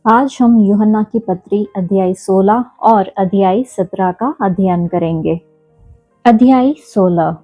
आज हम यूहन्ना की पत्री अध्याय 16 और अध्याय 17 का अध्ययन करेंगे। अध्याय 16।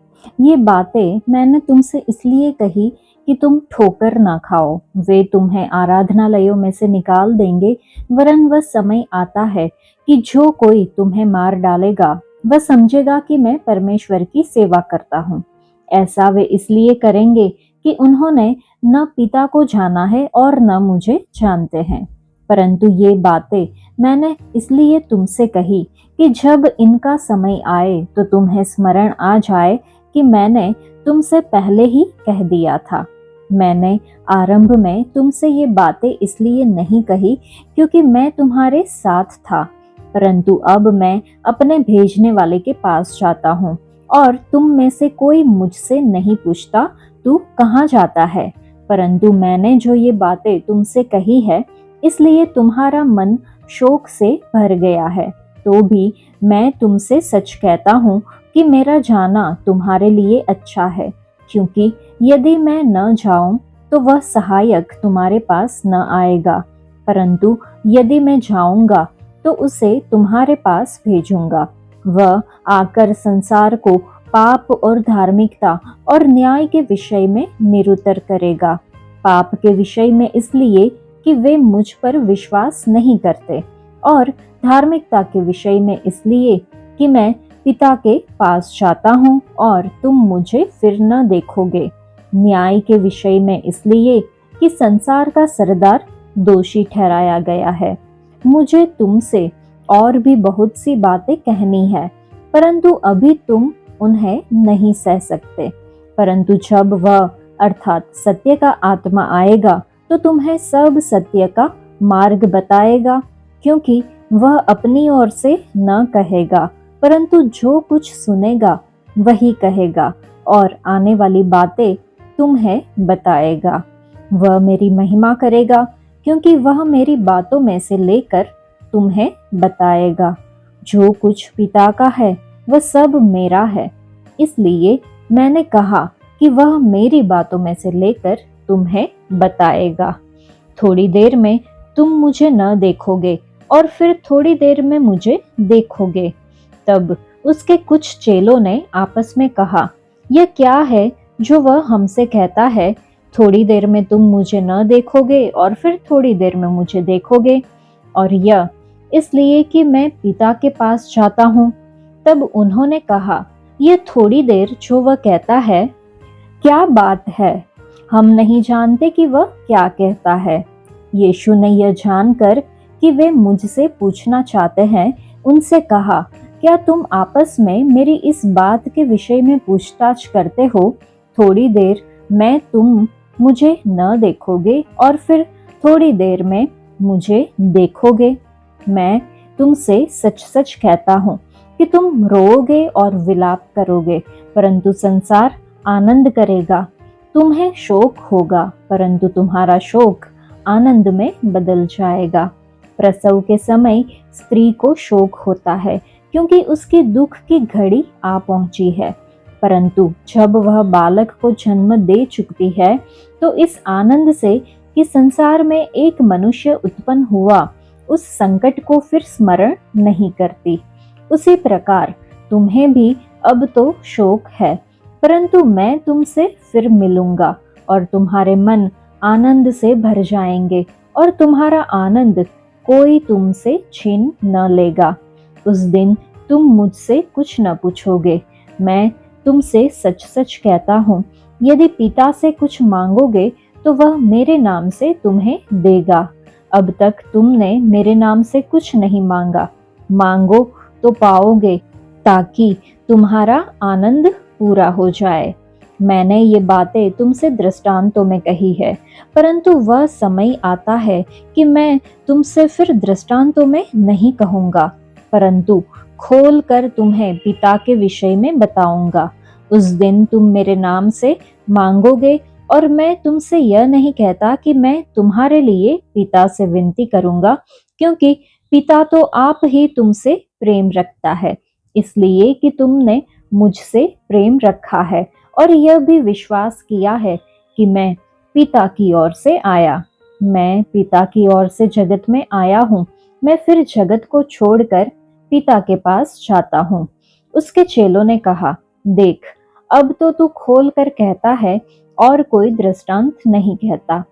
ये बातें मैंने तुमसे इसलिए कही कि तुम ठोकर ना खाओ। वे तुम्हें आराधनालयों में से निकाल देंगे, वरन वह समय आता है कि जो कोई तुम्हें मार डालेगा वह समझेगा कि मैं परमेश्वर की सेवा करता हूँ। ऐसा वे इसलिए करेंगे कि उन्होंने न पिता को जाना है और न मुझे जानते हैं। परंतु ये बातें मैंने इसलिए तुमसे कही कि जब इनका समय आए तो तुम्हें स्मरण आ जाए कि मैंने तुमसे पहले ही कह दिया था। मैंने आरंभ में तुमसे ये बातें इसलिए नहीं कही क्योंकि मैं तुम्हारे साथ था, परंतु अब मैं अपने भेजने वाले के पास जाता हूँ और तुम में से कोई मुझसे नहीं पूछता तू कहाँ जाता है। परंतु मैंने जो ये बातें तुमसे कही है इसलिए तुम्हारा मन शोक से भर गया है। तो भी मैं तुमसे सच कहता हूँ कि मेरा जाना तुम्हारे लिए अच्छा है, क्योंकि यदि मैं न जाऊं तो वह सहायक तुम्हारे पास न आएगा, परंतु यदि मैं जाऊंगा तो उसे तुम्हारे पास भेजूंगा। वह आकर संसार को पाप और धार्मिकता और न्याय के विषय में निरुत्तर करेगा। पाप के विषय में इसलिए कि वे मुझ पर विश्वास नहीं करते, और धार्मिकता के विषय में इसलिए कि मैं पिता के पास जाता हूँ और तुम मुझे फिर न देखोगे। न्याय के विषय में इसलिए कि संसार का सरदार दोषी ठहराया गया है। मुझे तुमसे और भी बहुत सी बातें कहनी है, परंतु अभी तुम उन्हें नहीं सह सकते। परंतु जब वह अर्थात सत्य का आत्मा आएगा तो तुम्हें सब सत्य का मार्ग बताएगा, क्योंकि वह अपनी ओर से न कहेगा, परंतु जो कुछ सुनेगा वही कहेगा और आने वाली बातें तुम्हें बताएगा। वह मेरी महिमा करेगा, क्योंकि वह मेरी बातों में से लेकर तुम्हें बताएगा। जो कुछ पिता का है वह सब मेरा है, इसलिए मैंने कहा कि वह मेरी बातों में से लेकर तुम्हें बताएगा। थोड़ी देर में तुम मुझे न देखोगे और फिर थोड़ी देर में मुझे देखोगे। तब उसके कुछ चेलों ने आपस में कहा, यह क्या है जो वह हमसे कहता है, थोड़ी देर में तुम मुझे न देखोगे और फिर थोड़ी देर में मुझे देखोगे, और यह इसलिए कि मैं पिता के पास जाता हूँ। तब उन्होंने कहा, यह थोड़ी देर जो वह कहता है क्या बात है? हम नहीं जानते कि वह क्या कहता है। यीशु ने यह जानकर कि वे मुझसे पूछना चाहते हैं, उनसे कहा, क्या तुम आपस में मेरी इस बात के विषय में पूछताछ करते हो? थोड़ी देर में तुम मुझे न देखोगे और फिर थोड़ी देर में मुझे देखोगे। मैं तुमसे सच सच कहता हूँ कि तुम रोओगे और विलाप करोगे, परंतु संसार आनंद करेगा। तुम्हें शोक होगा, परंतु तुम्हारा शोक आनंद में बदल जाएगा। प्रसव के समय स्त्री को शोक होता है, क्योंकि उसकी दुख की घड़ी आ पहुंची है, परंतु जब वह बालक को जन्म दे चुकती है तो इस आनंद से कि संसार में एक मनुष्य उत्पन्न हुआ, उस संकट को फिर स्मरण नहीं करती। उसी प्रकार तुम्हें भी अब तो शोक है, परंतु मैं तुमसे फिर मिलूंगा और तुम्हारे मन आनंद से भर जाएंगे और तुम्हारा आनंद कोई तुमसे छीन न लेगा। उस दिन तुम मुझसे कुछ न पूछोगे। मैं तुमसे सच सच कहता हूँ, यदि पिता से कुछ मांगोगे तो वह मेरे नाम से तुम्हें देगा। अब तक तुमने मेरे नाम से कुछ नहीं मांगा, मांगो तो पाओगे, ताकि तुम्हारा आनंद पूरा हो जाए। मैंने ये बातें तुमसे दृष्टांतों में कही है, परंतु वह समय आता है कि मैं तुमसे फिर दृष्टांतों में नहीं कहूँगा, परंतु खोल कर तुम्हें पिता के विषय में बताऊंगा। उस दिन तुम मेरे नाम से मांगोगे, और मैं तुमसे यह नहीं कहता कि मैं तुम्हारे लिए पिता से विनती करूंगा, क्योंकि पिता तो आप ही तुमसे प्रेम रखता है, इसलिए कि तुमने मुझसे प्रेम रखा है और यह भी विश्वास किया है कि मैं पिता की ओर से आया। मैं पिता की ओर से जगत में आया हूँ, मैं फिर जगत को छोड़कर पिता के पास जाता हूँ। उसके चेलों ने कहा, देख, अब तो तू खोल कर कहता है और कोई दृष्टांत नहीं कहता।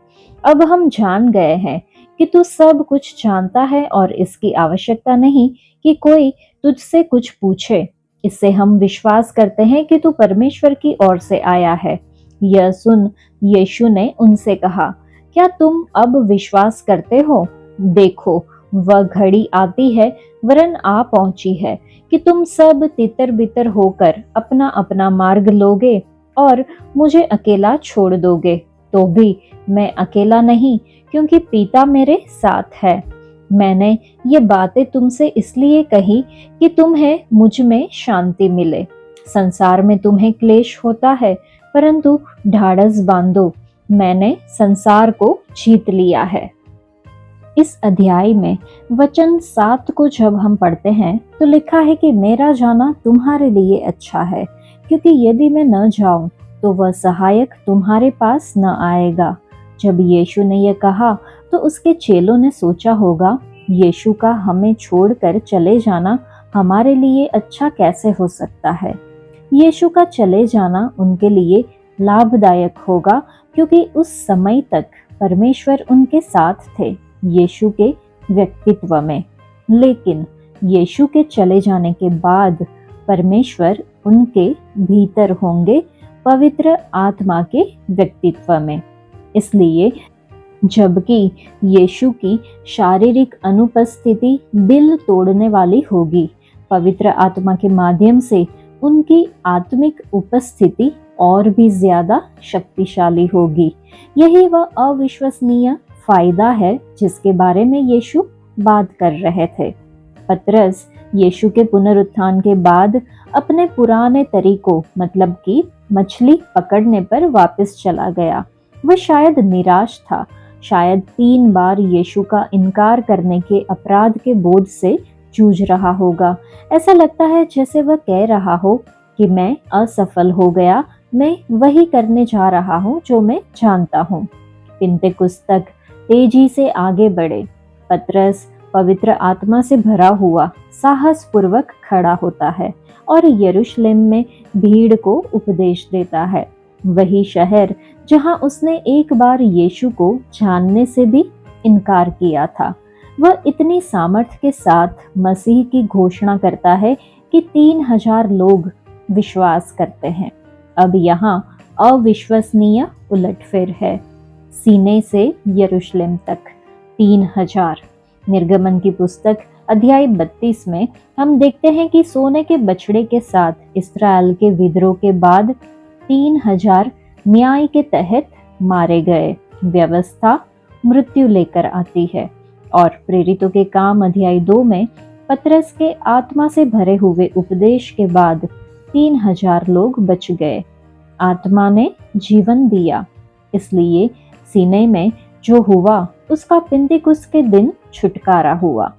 अब हम जान गए हैं कि तू सब कुछ जानता है और इसकी आवश्यकता नहीं कि कोई तुझसे कुछ पूछे। इससे हम विश्वास करते हैं कि तू परमेश्वर की ओर से आया है। यह सुन यीशु ने उनसे कहा, क्या तुम अब विश्वास करते हो? देखो, वह घड़ी आती है, वरन आ पहुंची है, कि तुम सब तितर बितर होकर अपना अपना मार्ग लोगे और मुझे अकेला छोड़ दोगे। तो भी मैं अकेला नहीं, क्योंकि पिता मेरे साथ है। मैंने ये बातें तुमसे इसलिए कही कि तुम्हें मुझ में शांति मिले। संसार में तुम्हें क्लेश होता है, परंतु ढाढ़स बांधो, मैंने संसार को जीत लिया है। इस अध्याय में वचन 7 को जब हम पढ़ते हैं तो लिखा है कि मेरा जाना तुम्हारे लिए अच्छा है, क्योंकि यदि मैं न जाऊं तो वह सहायक तुम्हारे पास न आएगा। जब यीशु ने यह कहा तो उसके चेलों ने सोचा होगा, यीशु का हमें छोड़कर चले जाना हमारे लिए अच्छा कैसे हो सकता है। यीशु का चले जाना उनके लिए लाभदायक होगा, क्योंकि उस समय तक परमेश्वर उनके साथ थे यीशु के व्यक्तित्व में। लेकिन यीशु के चले जाने के बाद परमेश्वर उनके भीतर होंगे पवित्र आत्मा के व्यक्तित्व में। इसलिए जबकि यीशु की शारीरिक अनुपस्थिति दिल तोड़ने वाली होगी, पवित्र आत्मा के माध्यम से उनकी आत्मिक उपस्थिति और भी ज्यादा शक्तिशाली होगी। यही वह अविश्वसनीय फायदा है जिसके बारे में यीशु बात कर रहे थे। पतरस यीशु के पुनरुत्थान के बाद अपने पुराने तरीकों मतलब कि मछली पकड़ने पर वापस चला गया। वह शायद निराश था, शायद 3 बार यीशु का इनकार करने के अपराध के बोझ से जूझ रहा होगा। ऐसा लगता है जैसे वह कह रहा हो कि मैं असफल हो गया, मैं वही करने जा रहा हूँ जो मैं जानता हूँ। पिन्तेकुस्त तक तेजी से आगे बढ़े पतरस पवित्र आत्मा से भरा हुआ साहस पूर्वक खड़ा होता है और यरूशलेम में भीड़ को उपदेश देता है। वही शहर जहां उसने एक बार यीशु को जानने से भी इनकार किया था। वह इतनी सामर्थ्य के साथ मसीह की घोषणा करता है कि 3000 लोग विश्वास करते हैं। अब यहाँ अविश्वसनीय उलटफेर है। सीने से यरूशलेम तक 3000। निर्गमन की पुस्तक अध्याय 32 में हम देखते हैं कि सोने के बछड़े के साथ इस्राएल के विद्रोह के बाद 3000 न्याय के तहत मारे गए। व्यवस्था मृत्यु लेकर आती है और प्रेरितों के काम अध्याय 2 में पतरस के आत्मा से भरे हुए उपदेश के बाद 3000 लोग बच गए। आत्मा ने जीवन दिया, इसलिए सीने में जो हुआ उसका पिन्तेकुस्त के दिन छुटकारा हुआ।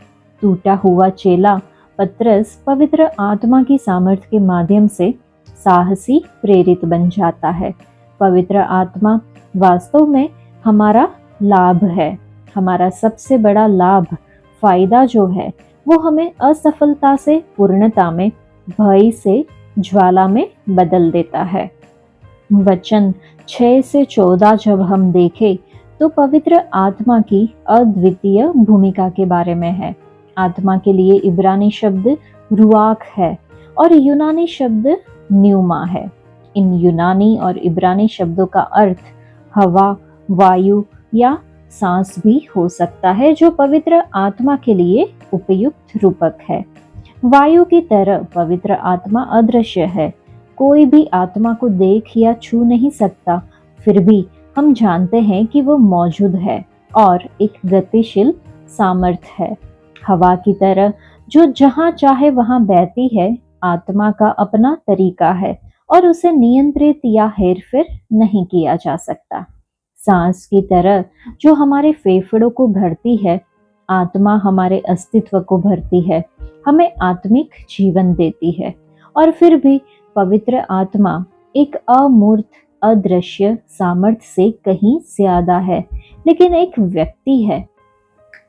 टूटा हुआ चेला पतरस पवित्र आत्मा की सामर्थ्य के माध्यम से साहसी प्रेरित बन जाता है। पवित्र आत्मा वास्तव में हमारा लाभ है। हमारा सबसे बड़ा लाभ, फायदा जो है वो हमें असफलता से पूर्णता में, भय से ज्वाला में बदल देता है। वचन 6 से 14 जब हम देखें तो पवित्र आत्मा की अद्वितीय भूमिका के बारे में है। आत्मा के लिए इब्रानी शब्द रुआख है और यूनानी शब्द न्यूमा है। इन यूनानी और इब्रानी शब्दों का अर्थ हवा, वायु या सांस भी हो सकता है, जो पवित्र आत्मा के लिए उपयुक्त रूपक है। वायु की तरह पवित्र आत्मा अदृश्य है। कोई भी आत्मा को देख या छू नहीं सकता, फिर भी हम जानते हैं कि वो मौजूद है और एक गतिशील सामर्थ्य है। हवा की तरह जो जहां चाहे वहां बहती है। आत्मा का अपना तरीका है और उसे नियंत्रित या हेरफेर नहीं किया जा सकता। सांस की तरह जो हमारे फेफड़ों को भरती है। आत्मा हमारे अस्तित्व को भरती है, हमें आत्मिक जीवन देती है। और फिर भी पवित्र आत्मा एक अमूर्त अदृश्य सामर्थ्य से कहीं ज्यादा है, लेकिन एक व्यक्ति है,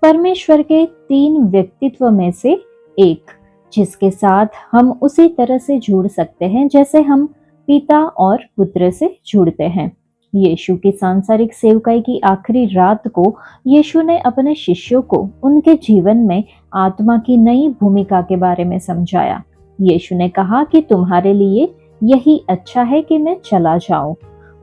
परमेश्वर के 3 व्यक्तित्व में से एक, जिसके साथ हम उसी तरह से जुड़ सकते हैं जैसे हम पिता और पुत्र से जुड़ते हैं। यीशु की सांसारिक सेवकाई की आखिरी रात को यीशु ने अपने शिष्यों को उनके जीवन में आत्मा की नई भूमिका के बारे में समझाया। यीशु ने कहा कि तुम्हारे लिए यही अच्छा है कि मैं चला जाऊं।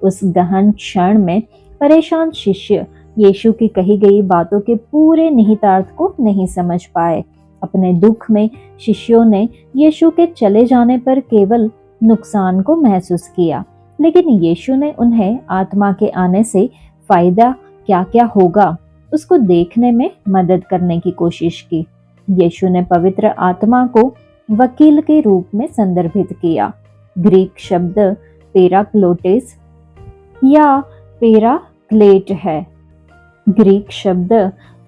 उस गहन क्षण में परेशान शिष्य यीशु की कही गई बातों के पूरे निहितार्थ को नहीं समझ पाए। अपने दुख में शिष्यों ने यीशु के चले जाने पर केवल नुकसान को महसूस किया, लेकिन यीशु ने उन्हें आत्मा के आने से फायदा क्या क्या होगा उसको देखने में मदद करने की कोशिश की। यीशु ने पवित्र आत्मा को वकील के रूप में संदर्भित किया। ग्रीक शब्द पेराक्लोटेस या पेराक्लेट है। ग्रीक शब्द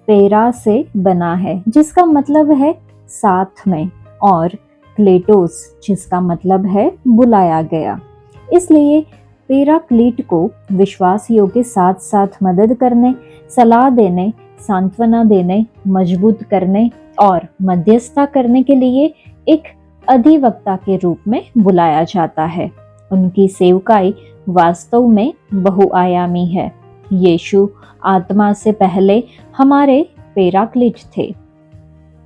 पेरा से बना है, जिसका मतलब है साथ में, और क्लेटोस, जिसका मतलब है बुलाया गया। इसलिए पेराक्लीट को विश्वासियों के साथ साथ मदद करने, सलाह देने, सांत्वना देने, मजबूत करने और मध्यस्थता करने के लिए एक अधिवक्ता के रूप में बुलाया जाता है। उनकी सेवकाई वास्तव में बहुआयामी है। यीशु आत्मा से पहले हमारे पेराक्लीट थे।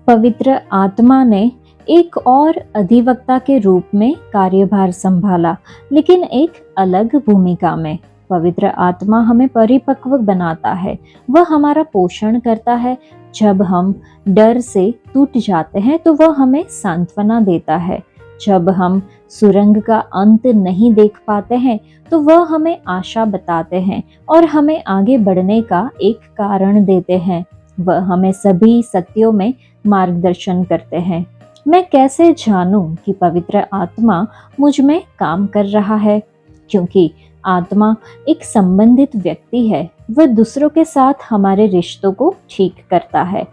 पवित्र आत्मा ने एक और अधिवक्ता के रूप में कार्यभार संभाला, लेकिन एक अलग भूमिका में। पवित्र आत्मा हमें परिपक्व बनाता है, वह हमारा पोषण करता है। जब हम डर से टूट जाते हैं तो वह हमें सांत्वना देता है। जब हम सुरंग का अंत नहीं देख पाते हैं तो वह हमें आशा बताते हैं और हमें आगे बढ़ने का एक कारण देते हैं। वह हमें सभी सत्यों में मार्गदर्शन करते हैं। मैं कैसे जानूं कि पवित्र आत्मा मुझ में काम कर रहा है? क्योंकि आत्मा एक संबंधित व्यक्ति है, वह दूसरों के साथ हमारे रिश्तों को ठीक करता है।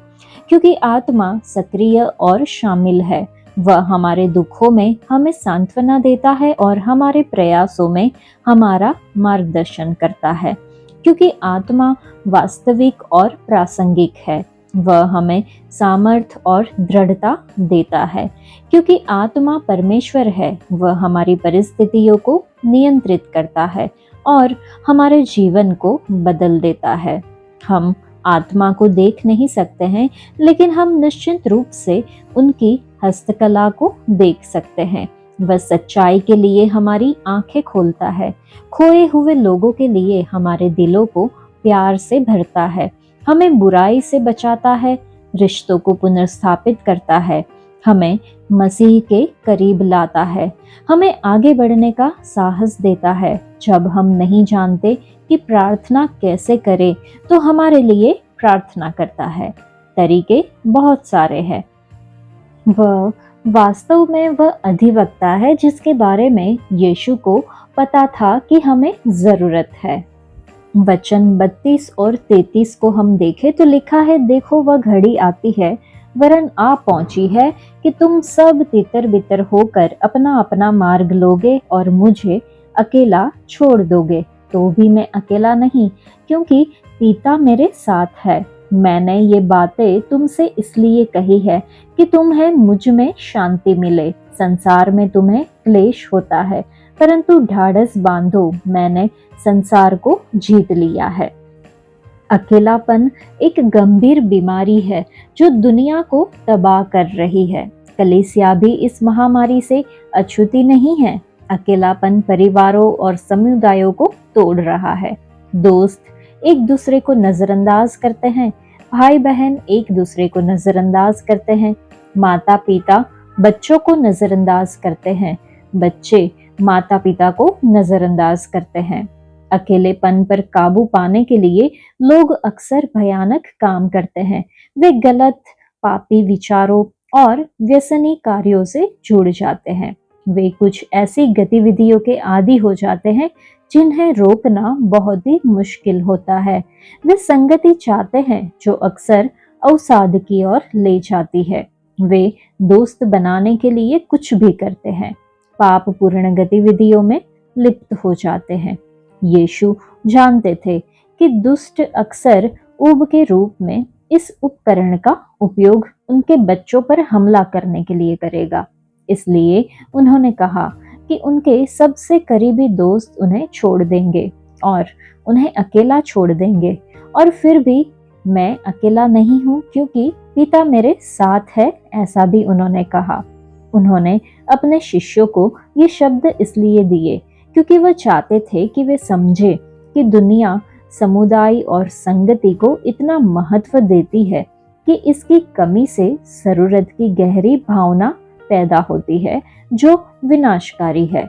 क्योंकि आत्मा सक्रिय और शामिल है, वह हमारे दुखों में हमें सांत्वना देता है और हमारे प्रयासों में हमारा मार्गदर्शन करता है। क्योंकि आत्मा वास्तविक और प्रासंगिक है, वह हमें सामर्थ्य और दृढ़ता देता है। क्योंकि आत्मा परमेश्वर है, वह हमारी परिस्थितियों को नियंत्रित करता है और हमारे जीवन को बदल देता है। हम आत्मा को देख नहीं सकते हैं, लेकिन हम निश्चित रूप से उनकी हस्तकला को देख सकते हैं। वह सच्चाई के लिए हमारी आंखें खोलता है, खोए हुए लोगों के लिए हमारे दिलों को प्यार से भरता है, हमें बुराई से बचाता है, रिश्तों को पुनर्स्थापित करता है, हमें मसीह के करीब लाता है, हमें आगे बढ़ने का साहस देता है। जब हम नहीं जानते कि प्रार्थना कैसे करें तो हमारे लिए प्रार्थना करता है। तरीके बहुत सारे हैं। वह वास्तव में वह अधिवक्ता है जिसके बारे में यीशु को पता था कि हमें जरूरत है। वचन 32 और 33 को हम देखें तो लिखा है, देखो वह घड़ी आती है, वरन आ पहुंची है कि तुम सब तितर बितर होकर अपना अपना मार्ग लोगे और मुझे अकेला छोड़ दोगे। तो भी मैं अकेला नहीं, क्योंकि पिता मेरे साथ है। मैंने ये बातें तुमसे इसलिए कही है कि तुम्हें मुझ में शांति मिले। संसार में तुम्हें क्लेश होता है, परंतु ढाढ़स बांधो, मैंने संसार को जीत लिया है। अकेलापन एक गंभीर बीमारी है जो दुनिया को तबाह कर रही है। कलीसिया भी इस महामारी से अछूती नहीं है। अकेलापन परिवारों और समुदायों को तोड़ रहा है। दोस्त एक दूसरे को नजरअंदाज करते हैं, भाई बहन एक दूसरे को नजरअंदाज करते हैं, माता पिता बच्चों को नजरअंदाज करते हैं, बच्चे माता पिता को नजरअंदाज करते हैं। अकेलेपन पर काबू पाने के लिए लोग अक्सर भयानक काम करते हैं। वे गलत, पापी विचारों और व्यसनी कार्यों से जुड़ जाते हैं। वे कुछ ऐसी गतिविधियों के आदी हो जाते हैं जिन्हें रोकना बहुत ही मुश्किल होता है। वे संगति चाहते हैं जो अक्सर अवसाद की ओर ले जाती है। वे दोस्त बनाने के लिए कुछ भी करते हैं, पाप पूर्ण गतिविधियों में लिप्त हो जाते हैं। यीशु जानते थे कि दुष्ट अक्सर ऊब के रूप में इस उपकरण का उपयोग उनके बच्चों पर हमला करने के लिए करेगा। इसलिए उन्होंने कहा कि उनके सबसे करीबी दोस्त उन्हें छोड़ देंगे और उन्हें अकेला छोड़ देंगे, और फिर भी मैं अकेला नहीं हूँ क्योंकि पिता मेरे साथ है, ऐसा भी उन्होंने कहा। उन्होंने अपने शिष्यों को ये शब्द इसलिए दिए क्योंकि वह चाहते थे कि वे समझे कि दुनिया समुदाय और संगति को इतना महत्व देती है कि इसकी कमी से जरूरत की गहरी भावना पैदा होती है जो विनाशकारी है।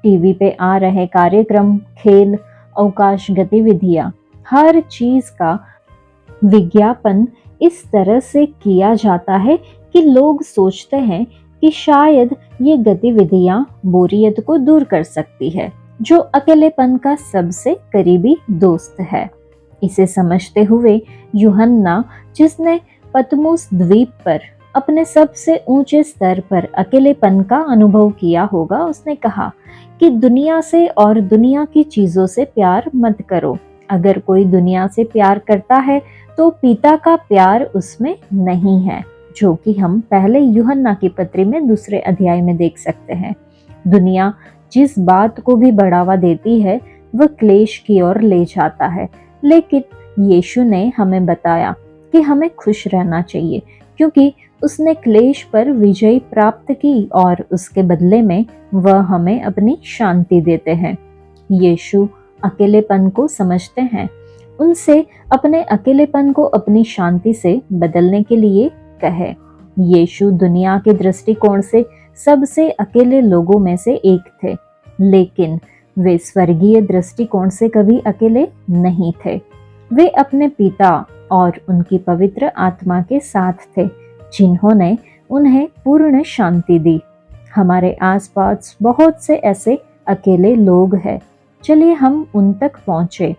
टीवी पे आ रहे कार्यक्रम, खेल, अवकाश गतिविधियां, हर चीज का विज्ञापन इस तरह से किया जाता है कि लोग सोचते हैं कि शायद ये गतिविधियां बोरियत को दूर कर सकती है, जो अकेलेपन का सबसे करीबी दोस्त है। इसे समझते हुए यूहन्ना, जिसने पतमुस द्वीप पर अपने सबसे ऊंचे स्तर पर अकेलेपन का अनुभव किया होगा, उसने कहा कि दुनिया से और दुनिया की चीजों से प्यार मत करो। अगर कोई दुनिया से प्यार करता है तो पिता का प्यार उसमें नहीं है, जो कि हम पहले यूहन्ना की पत्री में 2 अध्याय में देख सकते हैं। दुनिया जिस बात को भी बढ़ावा देती है वह क्लेश की ओर ले जाता है, लेकिन यीशु ने हमें बताया कि हमें खुश रहना चाहिए क्योंकि उसने क्लेश पर विजय प्राप्त की और उसके बदले में वह हमें अपनी शांति देते हैं। यीशु अकेलेपन को समझते हैं। उनसे अपने अकेलेपन को अपनी शांति से बदलने के लिए कहे। यीशु दुनिया के दृष्टिकोण से सबसे अकेले लोगों में से एक थे, लेकिन वे स्वर्गीय दृष्टिकोण से कभी अकेले नहीं थे। वे अपने पिता और उनकी पवित्र आत्मा के साथ थे, जिन्होंने उन्हें पूर्ण शांति दी। हमारे आसपास बहुत से ऐसे अकेले लोग हैं। चलिए हम उन तक पहुंचे।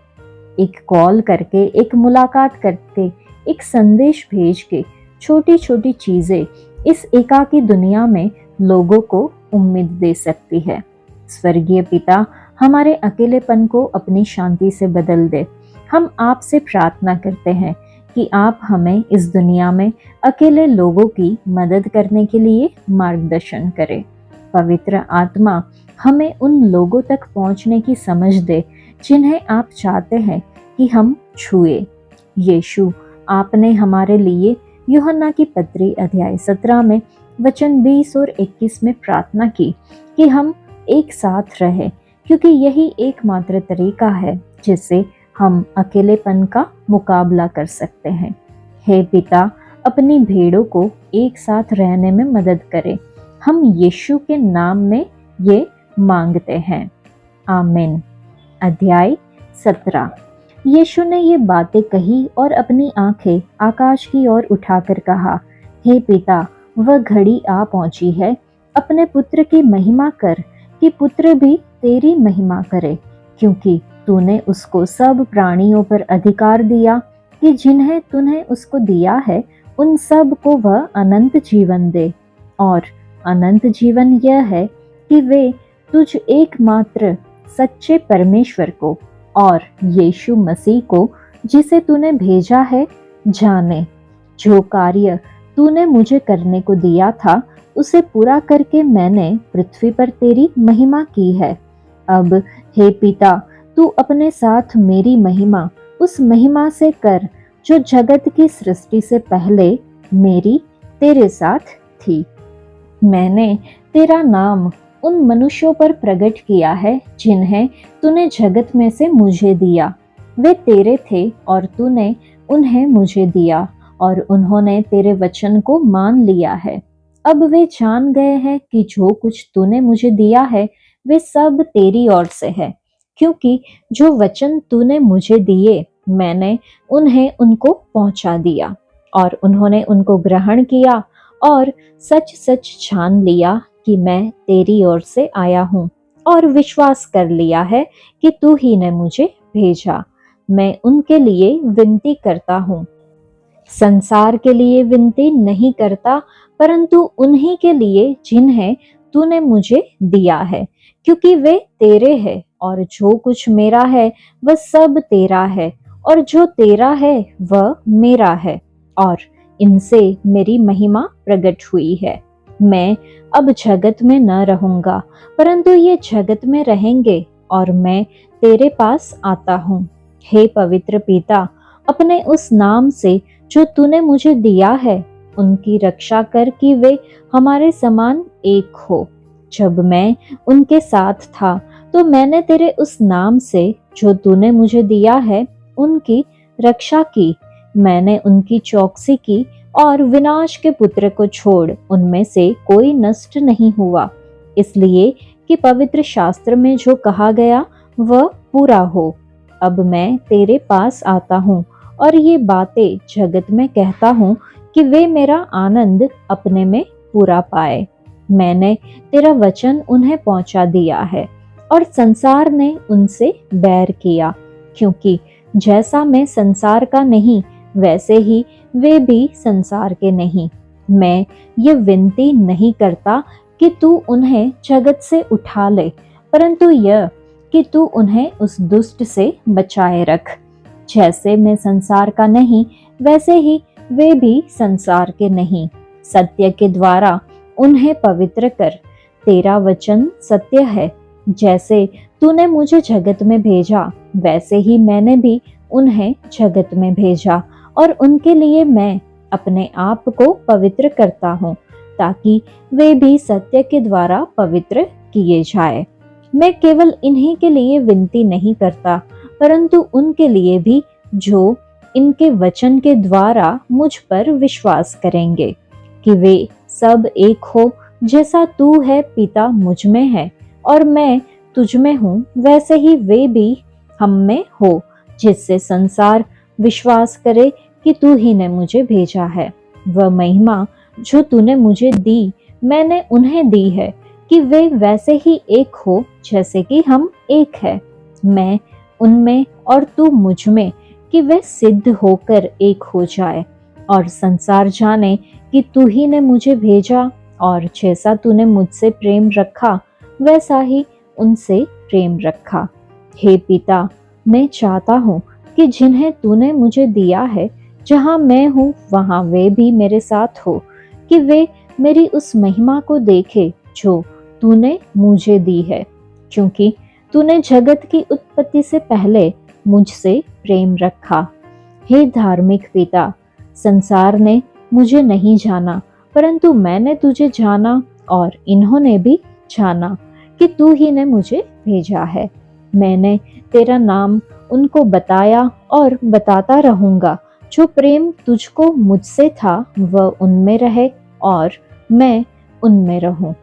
एक कॉल करके, एक मुलाकात करके, एक संदेश भेज के, छोटी छोटी चीजें इस एकाकी दुनिया में लोगों को उम्मीद दे सकती है। स्वर्गीय पिता हमारे अकेलेपन को अपनी शांति से बदल दे। हम आपसे प्रार्थना करते हैं कि आप हमें इस दुनिया में अकेले लोगों की मदद करने के लिए मार्गदर्शन करें। पवित्र आत्मा हमें उन लोगों तक पहुंचने की समझ दे जिन्हें आप चाहते हैं कि हम छुए। यीशु, आपने हमारे लिए यूहन्ना की पत्री अध्याय 17 में वचन 20 और 21 में प्रार्थना की कि हम एक साथ रहें, क्योंकि यही एकमात्र तरीका है जिससे हम अकेलेपन का मुकाबला कर सकते हैं। हे पिता, अपनी भेड़ों को एक साथ रहने में मदद करें। हम यीशु के नाम में ये मांगते हैं, आमीन। अध्याय 17। यीशु ने ये बातें कही और अपनी आंखें आकाश की ओर उठाकर कहा, हे पिता, वह घड़ी आ पहुंची है। अपने पुत्र की महिमा कर कि पुत्र भी तेरी महिमा करे, क्योंकि तूने उसको सब प्राणियों पर अधिकार दिया कि जिन्हें तूने उसको दिया है उन सब को वह अनंत जीवन दे। और अनंत जीवन यह है कि वे तुझ एकमात्र सच्चे परमेश्वर को और यीशु मसीह को, जिसे तूने भेजा है, जाने। जो कार्य तूने मुझे करने को दिया था उसे पूरा करके मैंने पृथ्वी पर तेरी महिमा की है। अब हे पिता, तू अपने साथ मेरी महिमा उस महिमा से कर जो जगत की सृष्टि से पहले मेरी तेरे साथ थी। मैंने तेरा नाम उन मनुष्यों पर प्रकट किया है जिन्हें तूने जगत में से मुझे दिया। वे तेरे थे और तूने उन्हें मुझे दिया और उन्होंने तेरे वचन को मान लिया है। अब वे जान गए हैं कि जो कुछ तूने मुझे दिया है वे सब तेरी ओर से है, क्योंकि जो वचन तूने मुझे दिए मैंने उन्हें उनको पहुंचा दिया और उन्होंने उनको ग्रहण किया और सच सच जान लिया कि मैं तेरी ओर से आया हूँ और विश्वास कर लिया है कि तू ही ने मुझे भेजा। मैं उनके लिए विनती करता हूँ, संसार के लिए विनती नहीं करता, परंतु उन्हीं के लिए जिन्हें तूने मुझे दिया है, क्योंकि वे तेरे हैं और जो कुछ मेरा है वह सब तेरा है, और जो तेरा है वह मेरा है, और इनसे मेरी महिमा प्रकट हुई है। मैं अब जगत में न रहूंगा, परंतु ये जगत में रहेंगे, और मैं तेरे पास आता हूँ। हे पवित्र पिता, अपने उस नाम से जो तूने मुझे दिया है उनकी रक्षा कर कि वे हमारे समान एक हो। जब मैं उनके साथ था तो मैंने तेरे उस नाम से जो तूने मुझे दिया है उनकी रक्षा की। मैंने उनकी चौकसी की, और विनाश के पुत्र को छोड़ उनमें से कोई नष्ट नहीं हुआ, इसलिए कि पवित्र शास्त्र में जो कहा गया वह पूरा हो। अब मैं तेरे पास आता हूँ और ये बातें जगत में कहता हूँ कि वे मेरा आनंद अपने में पूरा पाए। मैंने तेरा वचन उन्हें पहुंचा दिया है, और संसार ने उनसे बैर किया, क्योंकि जैसा मैं संसार का नहीं वैसे ही वे भी संसार के नहीं। मैं ये विनती नहीं करता कि तू उन्हें जगत से उठा ले, परंतु यह कि तू उन्हें उस दुष्ट से बचाए रख। जैसे मैं संसार का नहीं वैसे ही वे भी संसार के नहीं। सत्य के द्वारा उन्हें पवित्र कर। तेरा वचन सत्य है। जैसे तूने मुझे जगत में भेजा वैसे ही मैंने भी उन्हें जगत में भेजा, और उनके लिए मैं अपने आप को पवित्र करता हूँ, ताकि वे भी सत्य के द्वारा पवित्र किए जाए। मैं केवल इन्हीं के लिए विनती नहीं करता, परंतु उनके लिए भी जो इनके वचन के द्वारा मुझ पर विश्वास करेंगे, कि वे सब एक हो, जैसा तू है पिता मुझ में है और मैं तुझ में हूँ, वैसे ही वे भी हम में हो, जिससे संसार विश्वास करे कि तू ही ने मुझे भेजा है। वह महिमा जो तूने मुझे दी मैंने उन्हें दी है, कि वे वैसे ही एक हो जैसे कि हम एक है। मैं उनमें और तू मुझ में, कि वे सिद्ध होकर एक हो जाए, और संसार जाने कि तू ही ने मुझे भेजा, और जैसा तूने मुझसे प्रेम रखा वैसा ही उनसे प्रेम रखा। हे पिता, मैं चाहता हूँ कि जिन्हें तूने मुझे दिया है, जहाँ मैं हूँ वहाँ वे भी मेरे साथ हो, कि वे मेरी उस महिमा को देखे जो तूने मुझे दी है, क्योंकि तूने जगत की उत्पत्ति से पहले मुझसे प्रेम रखा। हे धार्मिक पिता, संसार ने मुझे नहीं जाना, परंतु मैंने तुझे जाना, और इन्होंने भी जाना कि तू ही ने मुझे भेजा है। मैंने तेरा नाम उनको बताया और बताता रहूंगा। जो प्रेम तुझको मुझसे था वह उनमें रहे और मैं उनमें रहूं।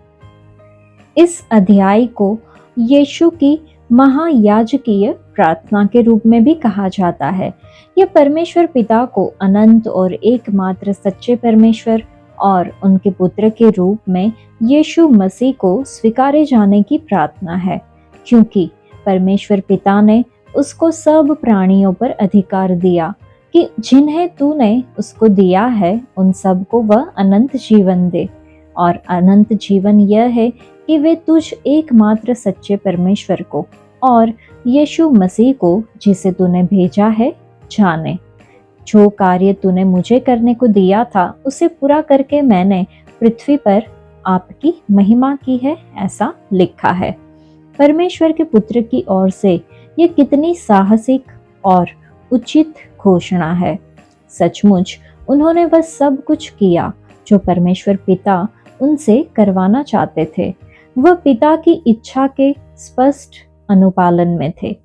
इस अध्याय को यीशु की महायाजकीय प्रार्थना के रूप में भी कहा जाता है। यह परमेश्वर पिता को अनंत और एकमात्र सच्चे परमेश्वर और उनके पुत्र के रूप में यीशु मसीह को स्वीकारे जाने की प्रार्थना है, क्योंकि परमेश्वर पिता ने उसको सब प्राणियों पर अधिकार दिया, कि जिन्हें तूने उसको दिया है उन सबको वह अनंत जीवन दे। और अनंत जीवन यह है कि वे तुझ एकमात्र सच्चे परमेश्वर को और यीशु मसीह को, जिसे तूने भेजा है, जाने। जो कार्य तूने मुझे करने को दिया था उसे पूरा करके मैंने पृथ्वी पर आपकी महिमा की है, ऐसा लिखा है। परमेश्वर के पुत्र की ओर से ये कितनी साहसिक और उचित घोषणा है। सचमुच उन्होंने वह सब कुछ किया जो परमेश्वर पिता उनसे करवाना चाहते थे। वह पिता की इच्छा के स्पष्ट अनुपालन में थे।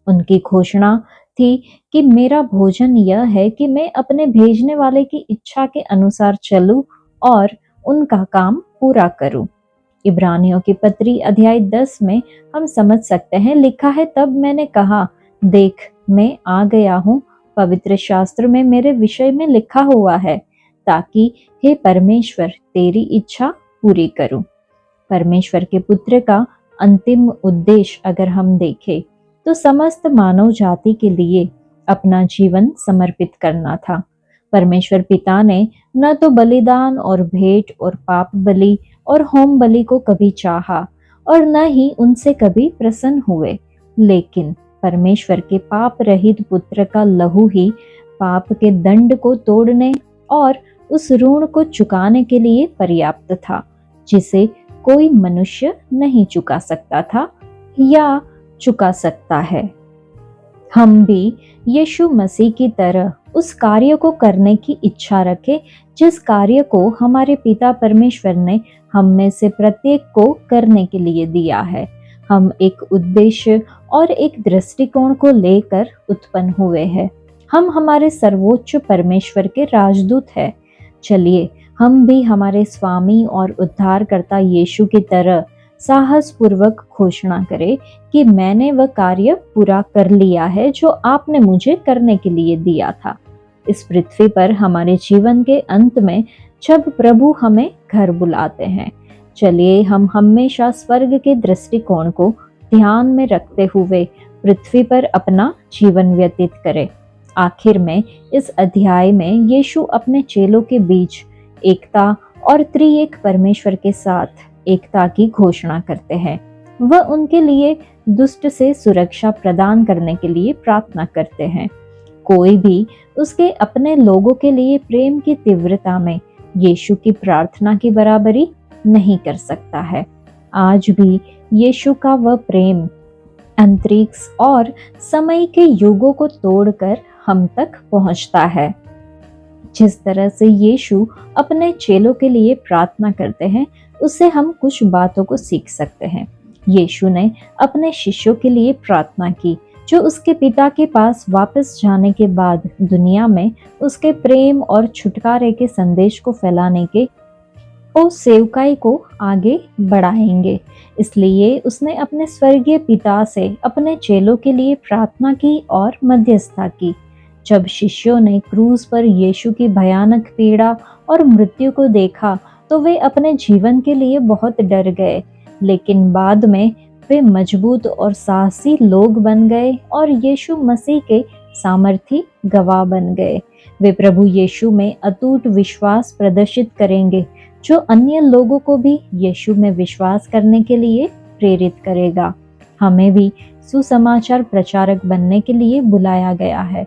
उनकी घोषणा थी कि मेरा भोजन यह है कि मैं अपने भेजने वाले की इच्छा के अनुसार चलूं और उनका काम पूरा करूं। इब्रानियों की पत्री अध्याय 10 में हम समझ सकते हैं, लिखा है, तब मैंने कहा, देख मैं आ गया हूँ, पवित्र शास्त्र में मेरे विषय में लिखा हुआ है, ताकि हे परमेश्वर तेरी इच्छा पूरी करूं। परमेश्वर के पुत्र का अंतिम उद्देश्य अगर हम देखें तो समस्त मानव जाति के लिए अपना जीवन समर्पित करना था। परमेश्वर पिता ने न तो बलिदान और भेंट और पाप बलि और होम बलि को कभी चाहा और न ही उनसे कभी प्रसन्न हुए। लेकिन परमेश्वर के पाप रहित पुत्र का लहू ही पाप के दंड को तोड़ने और उस ऋण को चुकाने के लिए पर्याप्त था, जिसे कोई मनुष्य नहीं चुका सकता था या चुका सकता है। हम भी यीशु मसीह की तरह उस कार्य को करने की इच्छा रखें जिस कार्य को हमारे पिता परमेश्वर ने हम में से प्रत्येक को करने के लिए दिया है। हम एक उद्देश्य और एक दृष्टिकोण को लेकर उत्पन्न हुए हैं। हम हमारे सर्वोच्च परमेश्वर के राजदूत हैं। चलिए हम भी हमारे स्वामी और उद्धारकर्ता यीशु की तरह साहस पूर्वक घोषणा करें कि मैंने वह कार्य पूरा कर लिया है जो आपने मुझे करने के लिए दिया था। इस पृथ्वी पर हमारे जीवन के अंत में जब प्रभु हमें घर बुलाते हैं, चलिए हम हमेशा स्वर्ग के दृष्टिकोण को ध्यान में रखते हुए पृथ्वी पर अपना जीवन व्यतीत करें। आखिर में इस अध्याय में यीशु अपने चेलों के बीच एकता और त्रिएक परमेश्वर के साथ एकता की घोषणा करते हैं। वह उनके लिए दुष्ट से सुरक्षा प्रदान करने के लिए प्रार्थना करते हैं। कोई भी उसके अपने लोगों के लिए प्रेम की तीव्रता में यीशु की प्रार्थना की बराबरी नहीं कर सकता है। आज भी यीशु का वह प्रेम अंतरिक्ष और समय के युगों को तोड़कर हम तक पहुंचता है। जिस तरह से यीशु अपने चेलों के लिए प्रार्थना करते हैं, उससे हम कुछ बातों को सीख सकते हैं। यीशु ने अपने शिष्यों के लिए प्रार्थना की, जो उसके पिता के पास वापस जाने के बाद दुनिया में उसके प्रेम और छुटकारे के संदेश को फैलाने के सेवकाई को आगे बढ़ाएंगे। इसलिए उसने अपने स्वर्गीय पिता से अपने चेलों के लिए प्रार्थना की और मध्यस्थता की। जब शिष्यों ने क्रूस पर यीशु की भयानक पीड़ा और मृत्यु को देखा तो वे अपने जीवन के लिए बहुत डर गए, लेकिन बाद में वे मजबूत और साहसी लोग बन गए और यीशु मसीह के सामर्थी गवाह बन गए। वे प्रभु यीशु में अटूट विश्वास प्रदर्शित करेंगे, जो अन्य लोगों को भी यीशु में विश्वास करने के लिए प्रेरित करेगा। हमें भी सुसमाचार प्रचारक बनने के लिए बुलाया गया है।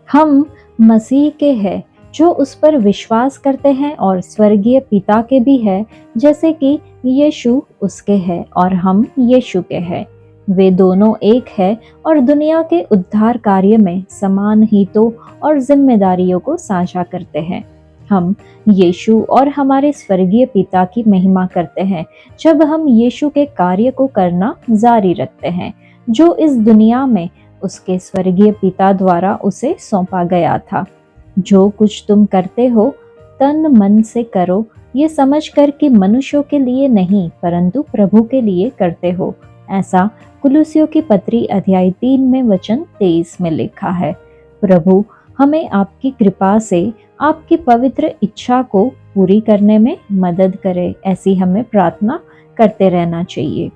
हम मसीह के हैं जो उस पर विश्वास करते हैं और स्वर्गीय पिता के भी है, जैसे कि यीशु उसके है और हम यीशु के हैं। वे दोनों एक है और दुनिया के उद्धार कार्य में समान हितों और जिम्मेदारियों को साझा करते हैं। हम यीशु और हमारे स्वर्गीय पिता की महिमा करते हैं जब हम यीशु के कार्य को करना जारी रखते हैं, जो इस दुनिया में उसके स्वर्गीय पिता द्वारा उसे सौंपा गया था। जो कुछ तुम करते हो तन मन से करो, ये समझकर कि मनुष्यों के लिए नहीं परंतु प्रभु के लिए करते हो। ऐसा कुलुस्सियों की पत्री अध्याय 3 में वचन 23 में लिखा है। प्रभु हमें आपकी कृपा से आपकी पवित्र इच्छा को पूरी करने में मदद करे, ऐसी हमें प्रार्थना करते रहना चाहिए।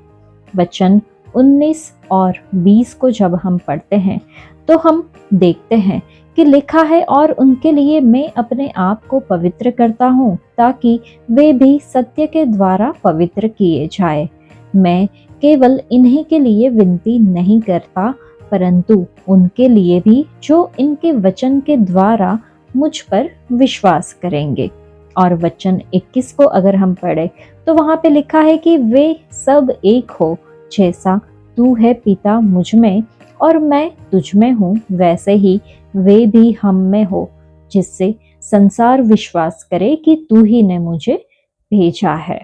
वचन 19 और 20 को जब हम पढ़ते हैं तो हम देखते हैं कि लिखा है, और उनके लिए मैं अपने आप को पवित्र करता हूँ ताकि वे भी सत्य के द्वारा पवित्र किए जाए। मैं केवल इन्हीं के लिए विनती नहीं करता परंतु उनके लिए भी जो इनके वचन के द्वारा मुझ पर विश्वास करेंगे। और वचन 21 को अगर हम पढ़े तो वहां पे लिखा है कि वे सब एक हो, जैसा तू है पिता मुझ में और मैं तुझ में हूँ, वैसे ही वे भी हम में हो, जिससे संसार विश्वास करे कि तू ही ने मुझे भेजा है।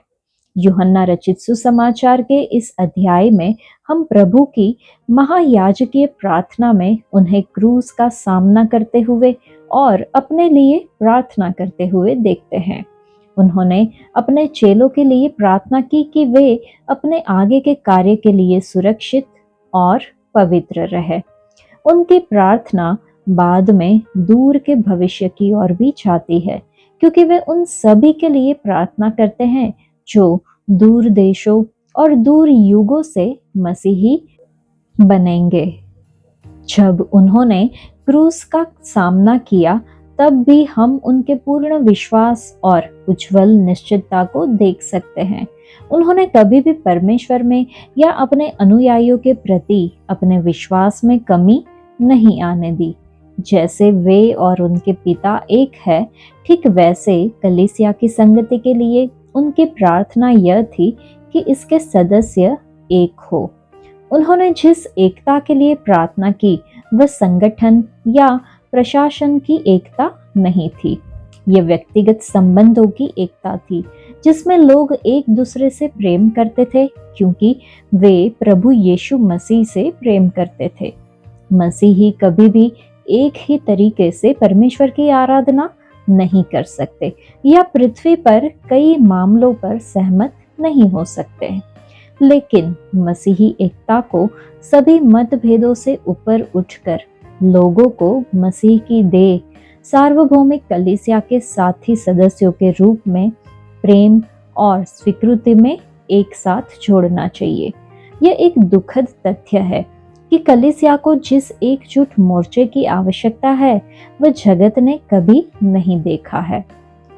यूहन्ना रचित सुसमाचार के इस अध्याय में हम प्रभु की महायाजकीय प्रार्थना में उन्हें क्रूस का सामना करते हुए और अपने लिए प्रार्थना करते हुए देखते हैं। उन्होंने अपने चेलों के लिए प्रार्थना की कि वे अपने आगे के कार्य के लिए सुरक्षित और पवित्र रहे। उनकी प्रार्थना बाद में दूर के भविष्य की ओर भी जाती है, क्योंकि वे उन सभी के लिए प्रार्थना करते हैं जो दूर देशों और दूर युगों से मसीही बनेंगे। जब उन्होंने क्रूस का सामना किया तब भी हम उनके पूर्ण विश्वास और उज्जवल निश्चितता को देख सकते हैं। उन्होंने कभी भी परमेश्वर में या अपने अनुयायियों के प्रति अपने विश्वास में कमी नहीं आने दी। जैसे वे और उनके पिता एक है, ठीक वैसे कलीसिया की संगति के लिए उनकी प्रार्थना यह थी कि इसके सदस्य एक हो। उन्होंने जिस एकता के लिए प्रार्थना की वह संगठन या प्रशासन की एकता नहीं थी। ये व्यक्तिगत संबंधों की एकता थी, जिसमें लोग एक दूसरे से प्रेम करते थे क्योंकि वे प्रभु यीशु मसीह से प्रेम करते थे। मसीही कभी भी एक ही तरीके से परमेश्वर की आराधना नहीं कर सकते या पृथ्वी पर कई मामलों पर सहमत नहीं हो सकते, लेकिन मसीही एकता को सभी मतभेदों से ऊपर उठकर लोगों को मसीह की देह सार्वभौमिक कलीसिया के साथी सदस्यों के रूप में प्रेम और स्वीकृति में एक साथ जोड़ना चाहिए। यह एक दुखद तथ्य है कि कलीसिया को जिस एकजुट मोर्चे की आवश्यकता है वह जगत ने कभी नहीं देखा है।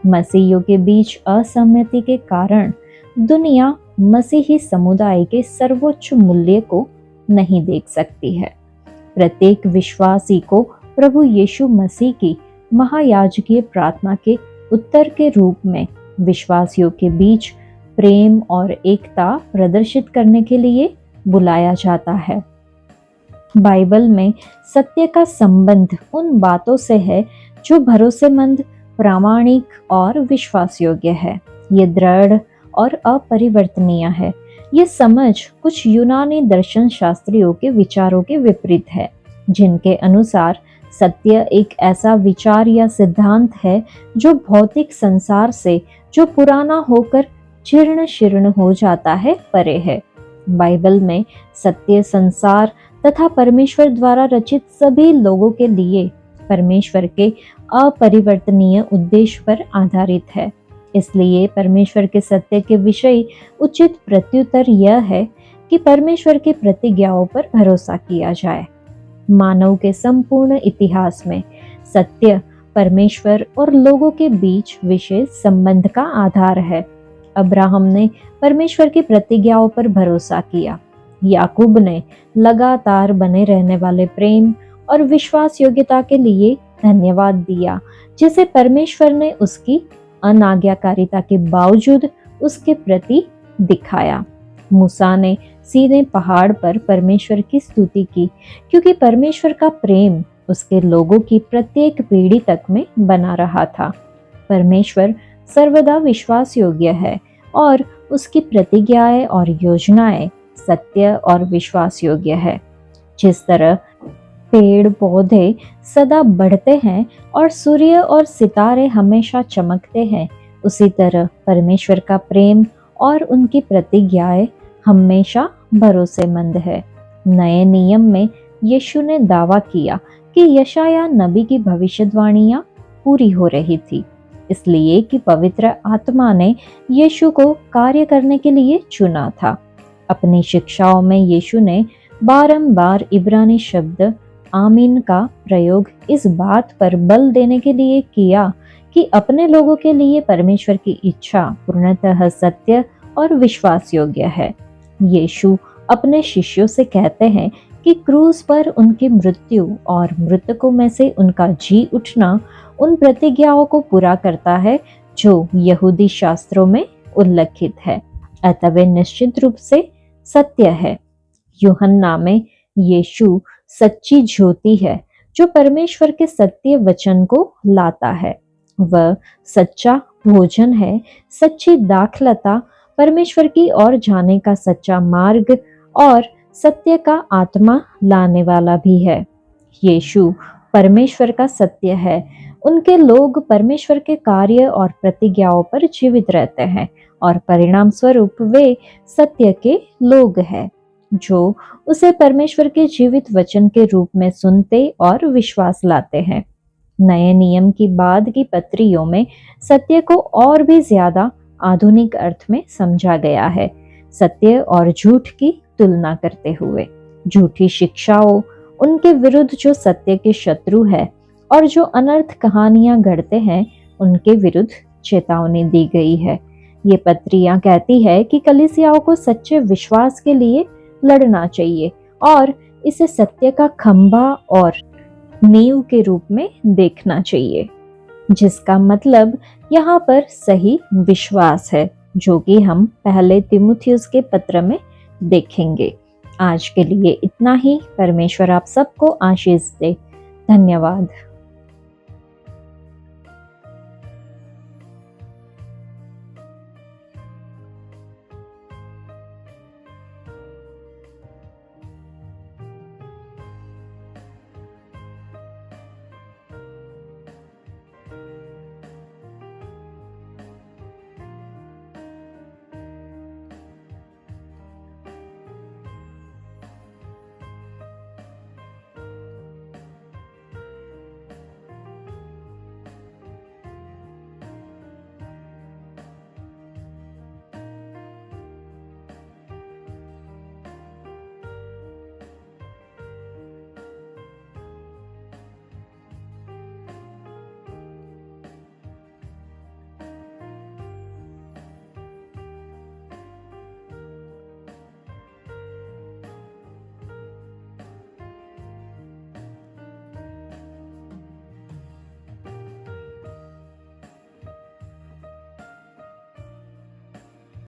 मसीहियों के बीच असहमति के कारण दुनिया मसीही समुदाय के सर्वोच्च मूल्य को नहीं देख सकती है। प्रत्येक विश्वासी को प्रभु यीशु मसीह की महायाजकीय प्रार्थना के उत्तर के रूप में विश्वासियों के बीच प्रेम और एकता प्रदर्शित करने के लिए बुलाया जाता है। बाइबल में सत्य का संबंध उन बातों से है जो भरोसेमंद, प्रामाणिक और विश्वास योग्य है। ये दृढ़ और अपरिवर्तनीय है। ये समझ कुछ यूनानी दर्शन शास्त्रियों के विचारों के विपरीत है, जिनके अनुसार सत्य एक ऐसा विचार या सिद्धांत है जो भौतिक संसार से, जो पुराना होकर जीर्ण शीर्ण हो जाता है, परे है। बाइबल में सत्य संसार तथा परमेश्वर द्वारा रचित सभी लोगों के लिए परमेश्वर के अपरिवर्तनीय उद्देश्य पर आधारित है। इसलिए परमेश्वर के सत्य के विषय उचित प्रत्युत्तर यह है कि परमेश्वर की प्रतिज्ञाओं पर भरोसा किया जाए। मानव के संपूर्ण इतिहास में सत्य परमेश्वर और लोगों के बीच विशेष संबंध का आधार है। अब्राहम ने परमेश्वर की प्रतिज्ञाओं पर भरोसा किया। याकूब ने लगातार बने रहने वाले प्रेम और विश्वास योग्यता के लिए धन्यवाद दिया, जिसे परमेश्वर ने उसकी अनाज्ञाकारिता के बावजूद उसके प्रति दिखाया। मूसा ने सीधे पहाड़ पर परमेश्वर की स्तुति की, क्योंकि परमेश्वर का प्रेम उसके लोगों की प्रत्येक पीढ़ी तक में बना रहा था। परमेश्वर सर्वदा विश्वास योग्य है और उसकी प्रतिज्ञाएं और योजनाएं सत्य और विश्वास योग्य है। जिस तरह पेड़ पौधे सदा बढ़ते हैं और सूर्य और सितारे हमेशा चमकते हैं, उसी तरह परमेश्वर का प्रेम और उनकी प्रतिज्ञाएं हमेशा भरोसेमंद है। नए नियम में यीशु ने दावा किया कि यशाया नबी की भविष्यवाणियां पूरी हो रही थी, इसलिए कि पवित्र आत्मा ने यीशु को कार्य करने के लिए चुना था। अपनी शिक्षाओं में यीशु ने बारंबार इब्रानी शब्द आमीन का प्रयोग इस बात पर बल देने के लिए किया कि अपने लोगों के लिए परमेश्वर की इच्छा पूर्णतः सत्य और विश्वास योग्य है। यीशु अपने शिष्यों से कहते हैं कि क्रूस पर उनकी मृत्यु और मृतकों में से उनका जी उठना उन प्रतिज्ञाओं को पूरा करता है जो यहूदी शास्त्रों में उल्लेखित है, अतः वे निश्चित रूप से सत्य है। यूहन्ना में यीशु सच्ची ज्योति है जो परमेश्वर के सत्य वचन को लाता है। वह सच्चा भोजन है, सच्ची दाखलता, परमेश्वर की ओर जाने का सच्चा मार्ग और सत्य का आत्मा लाने वाला भी है। यीशु परमेश्वर का सत्य है। उनके लोग परमेश्वर के कार्य और प्रतिज्ञाओं पर जीवित रहते हैं और परिणाम स्वरूप वे सत्य के लोग हैं जो उसे परमेश्वर के जीवित वचन के रूप में सुनते और विश्वास लाते हैं। नए नियम की बाद की पत्रियों में सत्य को और भी ज्यादा आधुनिक अर्थ में समझा गया है। सत्य और झूठ की तुलना करते हुए झूठी शिक्षाओं, उनके विरुद्ध जो सत्य के शत्रु है और जो अनर्थ कहानियां गढ़ते हैं उनके विरुद्ध चेतावनी दी गई है। ये पत्रियां कहती है कि कलीसियाओं को सच्चे विश्वास के लिए लड़ना चाहिए और इसे सत्य का खंभा और नींव के रूप में देखना चाहिए, जिसका मतलब यहाँ पर सही विश्वास है, जो कि हम पहले तिमुथियुस के पत्र में देखेंगे। आज के लिए इतना ही। परमेश्वर आप सबको आशीष दे। धन्यवाद।